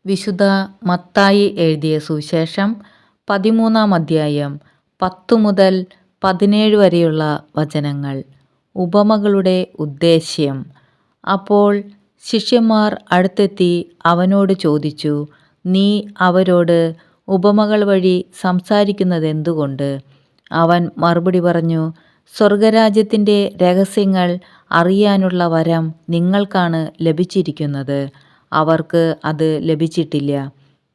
വിശുദ്ധ മത്തായി എഴുതിയ സുവിശേഷം 13-ാം അധ്യായം 10 മുതൽ 17 വരെയുള്ള വചനങ്ങൾ. ഉപമകളുടെ ഉദ്ദേശ്യം. അപ്പോൾ ശിഷ്യന്മാർ അടുത്തെത്തി അവനോട് ചോദിച്ചു, നീ അവരോട് ഉപമകൾ വഴി സംസാരിക്കുന്നതെന്തുകൊണ്ട്? അവൻ മറുപടി പറഞ്ഞു, സ്വർഗരാജ്യത്തിൻ്റെ രഹസ്യങ്ങൾ അറിയാനുള്ള വരം നിങ്ങൾക്കാണ് ലഭിച്ചിരിക്കുന്നത്. അവർക്ക് അത് ലഭിച്ചിട്ടില്ല.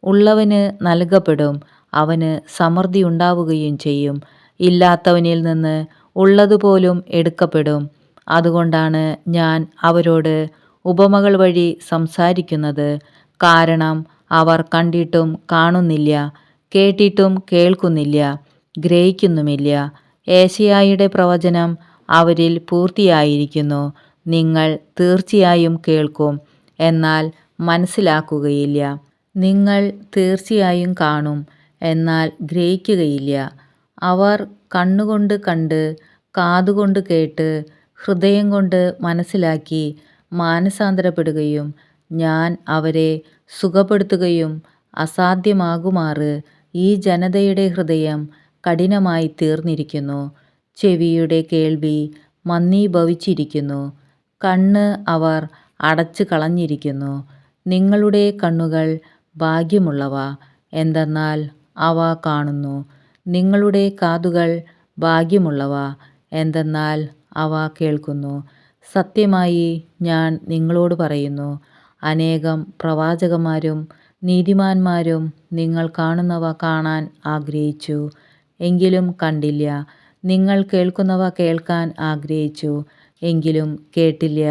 ഉള്ളവന് നൽകപ്പെടും, അവന് സമൃദ്ധി ഉണ്ടാവുകയും ചെയ്യും. ഇല്ലാത്തവനിൽ നിന്ന് ഉള്ളതുപോലും എടുക്കപ്പെടും. അതുകൊണ്ടാണ് ഞാൻ അവരോട് ഉപമകൾ വഴി സംസാരിക്കുന്നത്. കാരണം അവർ കണ്ടിട്ടും കാണുന്നില്ല, കേട്ടിട്ടും കേൾക്കുന്നില്ല, ഗ്രഹിക്കുന്നുമില്ല. ഏശയ്യായുടെ പ്രവചനം അവരിൽ പൂർത്തിയായിരിക്കുന്നു. നിങ്ങൾ തീർച്ചയായും കേൾക്കും, എന്നാൽ മനസ്സിലാക്കുകയില്ല. നിങ്ങൾ തീർച്ചയായും കാണും, എന്നാൽ ഗ്രഹിക്കുകയില്ല. അവർ കണ്ണുകൊണ്ട് കണ്ട്, കാതുകൊണ്ട് കേട്ട്, ഹൃദയം കൊണ്ട് മനസ്സിലാക്കി മാനസാന്തരപ്പെടുകയും ഞാൻ അവരെ സുഖപ്പെടുത്തുകയും അസാധ്യമാകുമാറ് ഈ ജനതയുടെ ഹൃദയം കഠിനമായി തീർന്നിരിക്കുന്നു. ചെവിയുടെ കേൾവി മന്ദീഭവിച്ചിരിക്കുന്നു, കണ്ണ് അവർ അടച്ചു കളഞ്ഞിരിക്കുന്നു. നിങ്ങളുടെ കണ്ണുകൾ ഭാഗ്യമുള്ളവ, എന്തെന്നാൽ അവ കാണുന്നു. നിങ്ങളുടെ കാതുകൾ ഭാഗ്യമുള്ളവ, എന്തെന്നാൽ അവ കേൾക്കുന്നു. സത്യമായി ഞാൻ നിങ്ങളോട് പറയുന്നു, അനേകം പ്രവാചകന്മാരും നീതിമാന്മാരും നിങ്ങൾ കാണുന്നവ കാണാൻ ആഗ്രഹിച്ചു, എങ്കിലും കണ്ടില്ല. നിങ്ങൾ കേൾക്കുന്നവ കേൾക്കാൻ ആഗ്രഹിച്ചു, എങ്കിലും കേട്ടില്ല.